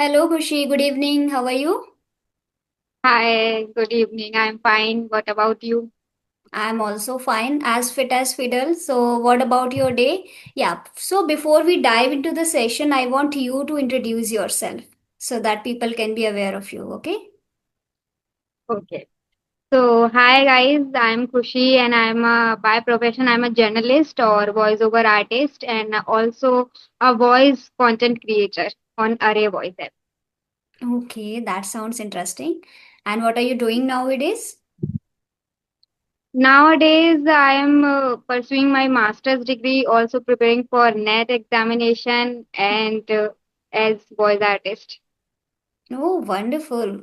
Hello, Kushi. Good evening. How are you? Hi, good evening. I'm fine. What about you? I'm also fine, as fit as fiddle. So, what about your day? Yeah. So, before we dive into the session, I want you to introduce yourself so that people can be aware of you. Okay? Okay. So, hi guys, I'm Kushi and by profession, I'm a journalist or voiceover artist and also a voice content creator on Array Voice app. Okay, that sounds interesting. And what are you doing nowadays? Nowadays, I am pursuing my master's degree, also preparing for NET examination and as voice artist. Oh, wonderful.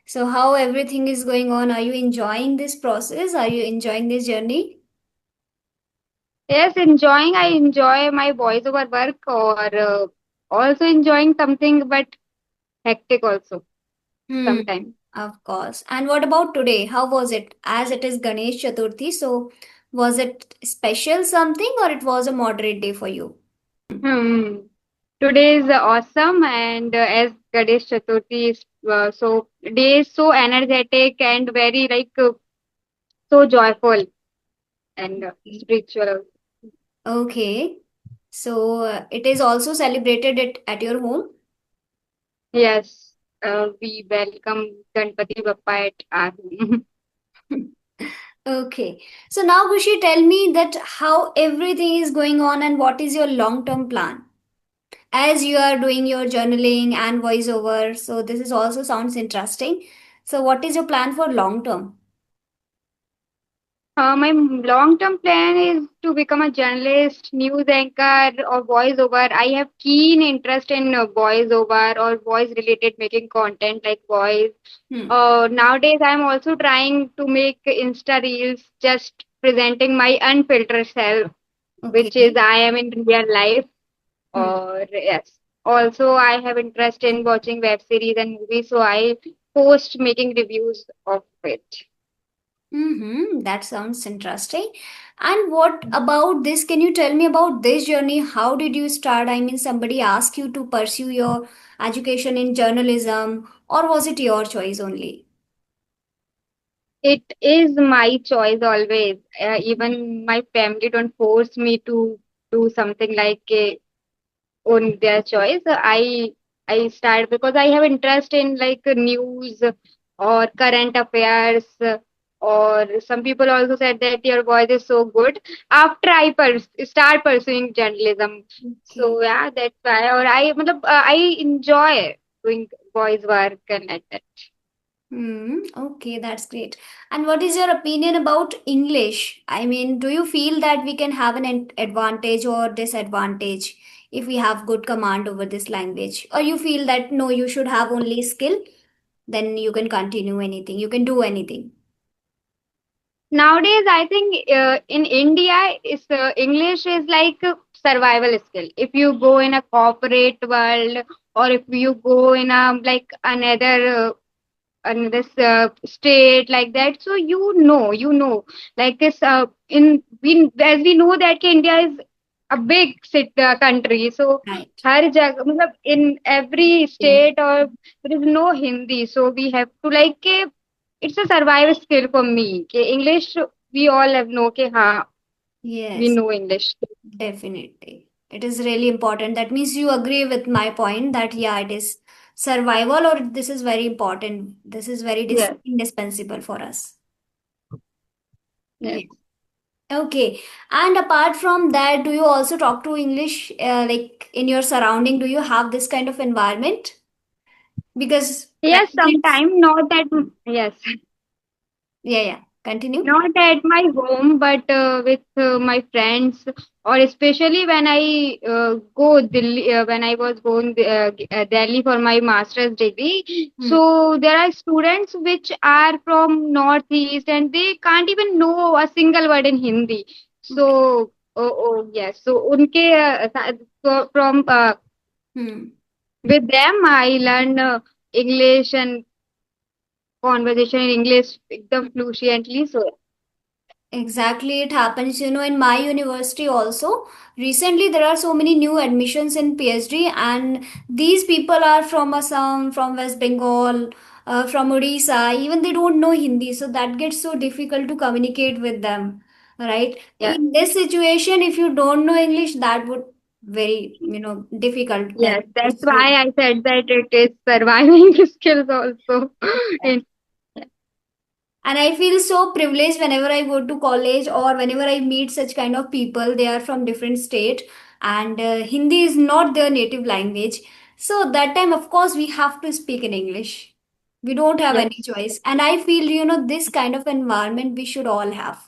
So, how everything is going on? Are you enjoying this process? Are you enjoying this journey? Yes, enjoying. I enjoy my voiceover work or also enjoying something but hectic also Hmm, sometimes. of course. And what about today? How was it? As it is Ganesh Chaturthi, so was it special something or it was a moderate day for you? Hmm. Today is awesome, and as Ganesh Chaturthi is so day is so energetic and very so joyful and spiritual. Okay. So it is also celebrated at your home? Yes, we welcome Ganpati Bappa at our home. Okay. So now, Gushi, tell me that how everything is going on and what is your long-term plan? As you are doing your journaling and voiceover, so this is also sounds interesting. So what is your plan for long term? My long-term plan is to become a journalist, news anchor, or voiceover. I have keen interest in voiceover or voice-related making content like voice. Hmm. Nowadays, I'm also trying to make Insta reels, just presenting my unfiltered self, which is Okay. I am in real life. Hmm. Or yes. Also, I have interest in watching web series and movies, so I post making reviews of it. Mm-hmm. That sounds interesting. And what about this? Can you tell me about this journey? How did you start? I mean, somebody asked you to pursue your education in journalism, or was it your choice only? It is my choice always. Even my family don't force me to do something on their choice. I start because I have interest in news or current affairs. Or some people also said that your voice is so good after start pursuing journalism. Okay. So yeah, that's why. Or I enjoy doing voice work and like that. Hmm. Okay, that's great. And what is your opinion about English? I mean, do you feel that we can have an advantage or disadvantage if we have good command over this language? Or you feel that no, you should have only skill, then you can continue anything, you can do anything. Nowadays, I think in India, English is like a survival skill. If you go in a corporate world, or if you go in a another state like that, so like this in we as we know that India is a big country, so Right. in every Yeah. state or there is no Hindi, so we have to it's a survival skill for me. English we all have know we Yes, know English. definitely. It is really important. That means you agree with my point that yeah, it is survival or this is very important. This is very Yes, indispensable for us. yes. Yeah. Okay. And apart from that, do you also talk to English like in your surrounding? Do you have this kind of environment? Because Yes, currently it's, sometime not that. Yes. yeah, yeah. Continue. Not at my home, but with my friends, or especially when I go Delhi, when I was going Delhi for my master's degree. Hmm. So there are students which are from Northeast and they can't even know a single word in Hindi. Okay. So, oh yes. So, from Hmm. with them, I learn English and conversation in English एकदम fluently. So Exactly, it happens, in my university also. Recently, there are so many new admissions in PhD, and these people are from Assam, from West Bengal, from Odisha. Even they don't know Hindi, so that gets so difficult to communicate with them, right? Yeah. In this situation, if you don't know English, that would very, difficult. That Yes, that's it's very. why I said that it is surviving skills also. In And I feel so privileged whenever I go to college or whenever I meet such kind of people. They are from different state, and Hindi is not their native language. So that time, of course, we have to speak in English. We don't have any yes, choice. And I feel, this kind of environment we should all have.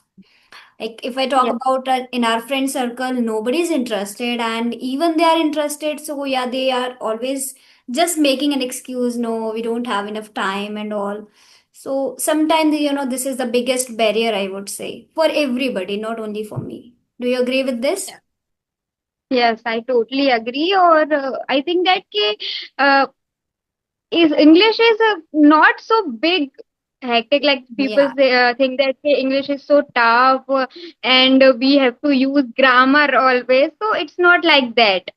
Like if I talk yes, about in our friend circle, nobody's interested, and even they are interested. So yeah, they are always just making an excuse. No, we don't have enough time and all. So sometimes, this is the biggest barrier, I would say, for everybody, not only for me. Do you agree with this? yes, yes, I totally agree. Or I think that uh, is English is not so big hectic like people Yeah. say, think that English is so tough and we have to use grammar always. So it's not like that.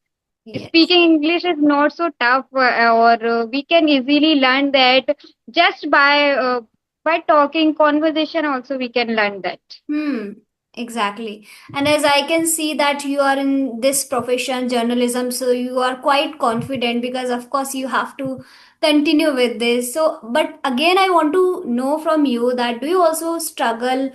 Yes. Speaking English is not so tough, or we can easily learn that just by talking conversation. Also, we can learn that. Hmm, exactly. And as I can see that you are in this profession, journalism, so you are quite confident because, of course, you have to continue with this. So, but again, I want to know from you that do you also struggle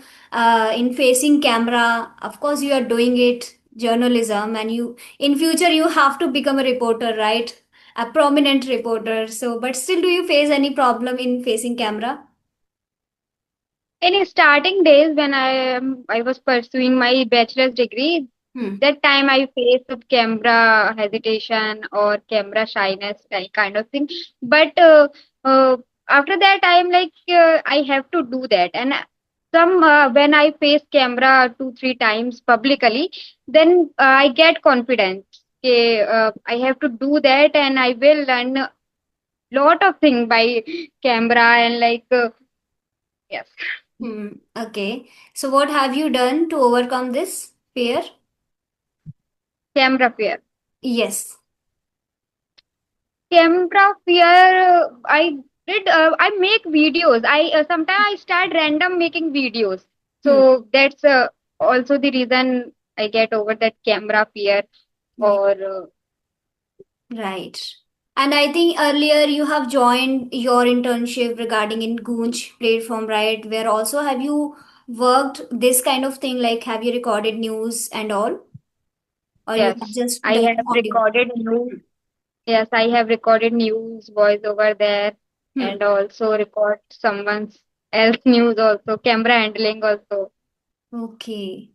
in facing camera? Of course, you are doing it, journalism, and you in future you have to become a reporter, right? A prominent reporter. So, but still, do you face any problem in facing camera? In starting days when I was pursuing my bachelor's degree, Hmm. that time I faced some camera hesitation or camera shyness kind of thing. But uh, after that, I'm like I have to do that. And some when I face camera 2 3 times publicly, then I get confidence. Okay, I have to do that, and I will learn a lot of things by camera and like yes, Hmm. Okay. So, what have you done to overcome this fear? camera fear. Camera fear, I did. I make videos. I sometimes I start random making videos. Hmm. So that's also the reason I get over that camera fear. Yeah. Or Right. And I think earlier you have joined your internship regarding in Goonj platform, right? Where also have you worked this kind of thing, like have you recorded news and all, or you have yes, just I done have audio? recorded news. Yes, I have recorded news voice over there, Hmm. and also record someone's else news also. Camera handling also. Okay.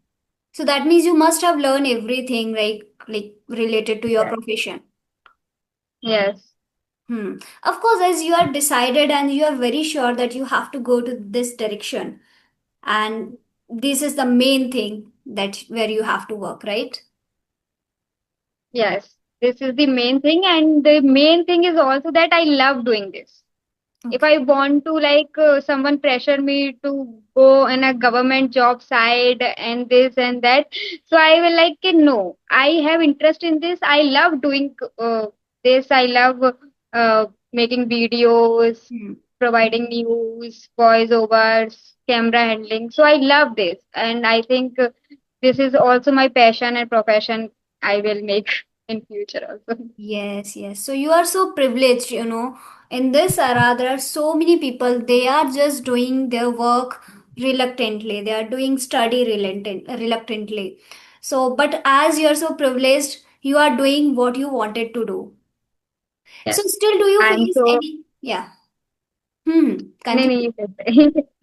So that means you must have learned everything, like related to your Yes. profession. Yes. Hmm. Of course, as you are decided and you are very sure that you have to go to this direction, and this is the main thing that where you have to work, right? Yes. This is the main thing, and the main thing is also that I love doing this. If Okay. I want to like someone pressure me to go in a government job side and this and that, so I will like no, I have interest in this. I love doing this. I love making videos, Hmm. providing news, voiceovers, camera handling. So I love this, and I think this is also my passion and profession. I will make in future also. Yes, yes. So you are so privileged, In this era, there are so many people, they are just doing their work reluctantly. They are doing study reluctantly. So, but as you are so privileged, you are doing what you wanted to do. So Yes, still, do you I'm face so. any? Yeah. नहीं नहीं Continue. ये कहते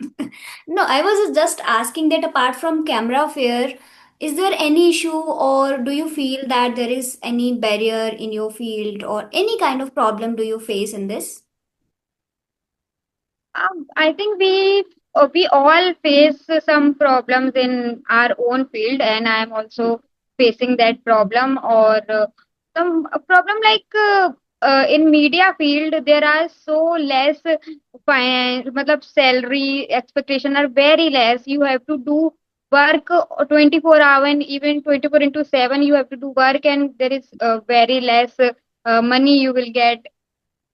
No, I was just asking that apart from camera fear, is there any issue or do you feel that there is any barrier in your field or any kind of problem do you face in this? I think we all face some problems in our own field, and I am also facing that problem. Or some a problem like in media field, there are so less matlab salary expectation are very less. You have to do. work 24 hour and even 24 into 7 you have to do work, and there is very less money you will get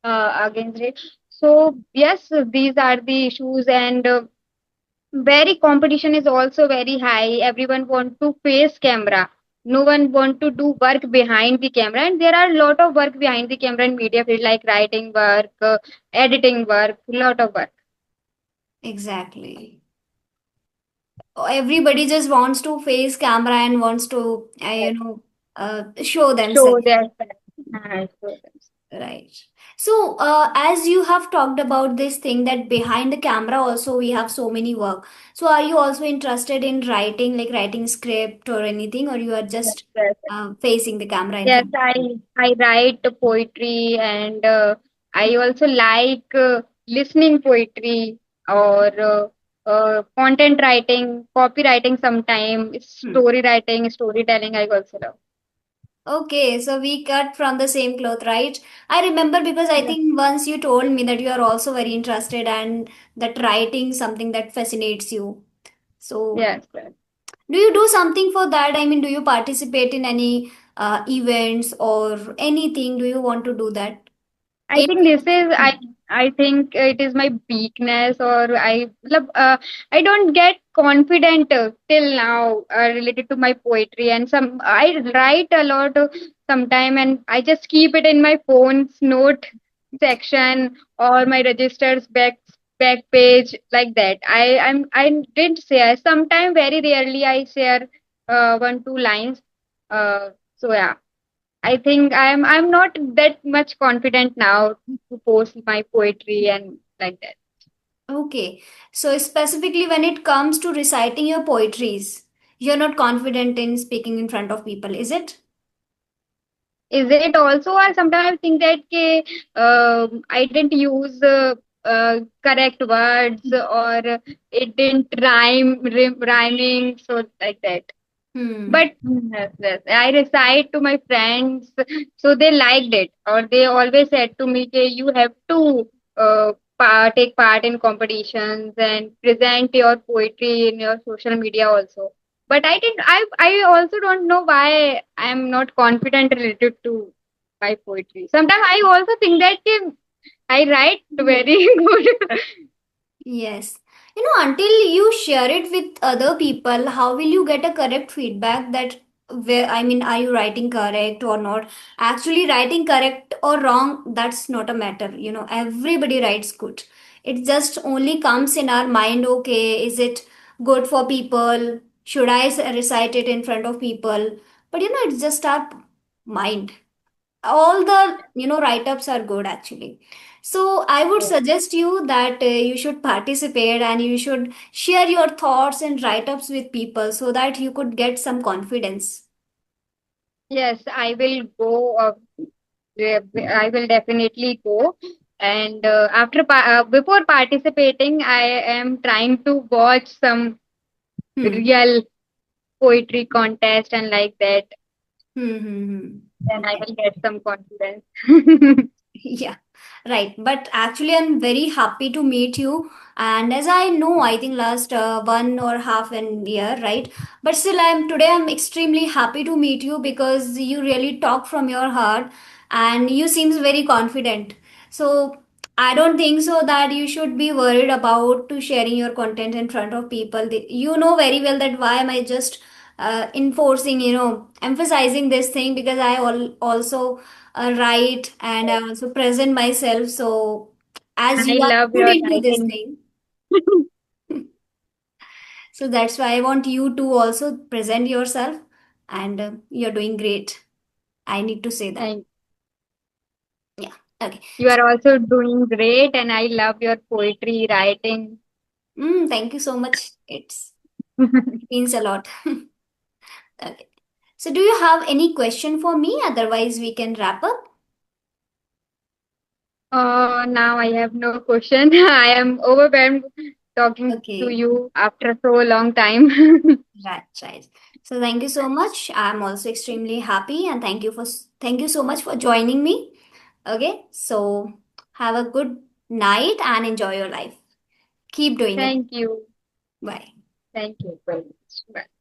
against it. So yes, these are the issues, and very competition is also very high. Everyone want to face camera, no one want to do work behind the camera, and there are a lot of work behind the camera in media field, like writing work, editing work, lot of work. Exactly. Everybody just wants to face camera and wants to, show Show themselves. their show them. Right. So, as you have talked about this thing that behind the camera also we have so many work. So, are you also interested in writing, like writing script or anything, or you are Yes, just yes. facing the camera in Yes, front? I write poetry, and I also like listening poetry, or content writing, copywriting sometime, Hmm. story writing, storytelling I also love. Okay, so we cut from the same cloth, right? I remember because I Yes, think once you told me that you are also very interested and that writing something that fascinates you. So, yes, yes. do you do something for that? I mean, do you participate in any events or anything? Do you want to do that? I If think this is Hmm. I think it is my weakness, or I don't get confident till now related to my poetry, and some I write a lot sometime, and I just keep it in my phone's note section or my registers back page, like that. I didn't share. Sometime very rarely I share one two lines. So yeah. I think I'm not that much confident now to post my poetry and like that. Okay, so specifically when it comes to reciting your poetries, you're not confident in speaking in front of people, is it? Is it also, or sometimes I think that I didn't use correct words, or it didn't rhyming, so like that. Hmm. But yes, yes, I recite to my friends, so they liked it, or they always said to me, "Okay, you have to take part in competitions and present your poetry in your social media also." But I didn't. I also don't know why I'm not confident related to my poetry. Sometimes I also think that I write very good. Yes. Until you share it with other people, how will you get a correct feedback that where I mean, are you writing correct or not? Actually, writing correct or wrong, that's not a matter. Everybody writes good. It just only comes in our mind, okay, is it good for people? Should I recite it in front of people? But it's just our mind. All the write-ups are good actually. So I would suggest you that you should participate and you should share your thoughts and write-ups with people so that you could get some confidence. Yes, I will go. Yeah, I will definitely go. And before participating, I am trying to watch some Hmm. real poetry contest and like that. Hmm. Hmm. Hmm. Then I Right. will get some confidence. Yeah, right. But actually, I'm very happy to meet you. And as I know, I think last one or half an year, right? But still, I'm extremely happy to meet you because you really talk from your heart, and you seems very confident. So I don't think so that you should be worried about to sharing your content in front of people. You know very well that why am I just enforcing, emphasizing this thing because also write and I also present myself. So, as I you are love good your into this writing. thing, so that's why I want you to also present yourself, and you're doing great. I need to say that. And Yeah. Okay. you are also doing great, and I love your poetry writing. Thank you so much. It means a lot. Okay. So, do you have any question for me? Otherwise, we can wrap up. Now I have no question. I am overwhelmed talking to Okay. you after so long time. Right, right. So thank you so much. I'm also extremely happy and thank you so much for joining me. Okay, so have a good night and enjoy your life. Keep doing it. Thank you. Bye. Thank you very much. Bye.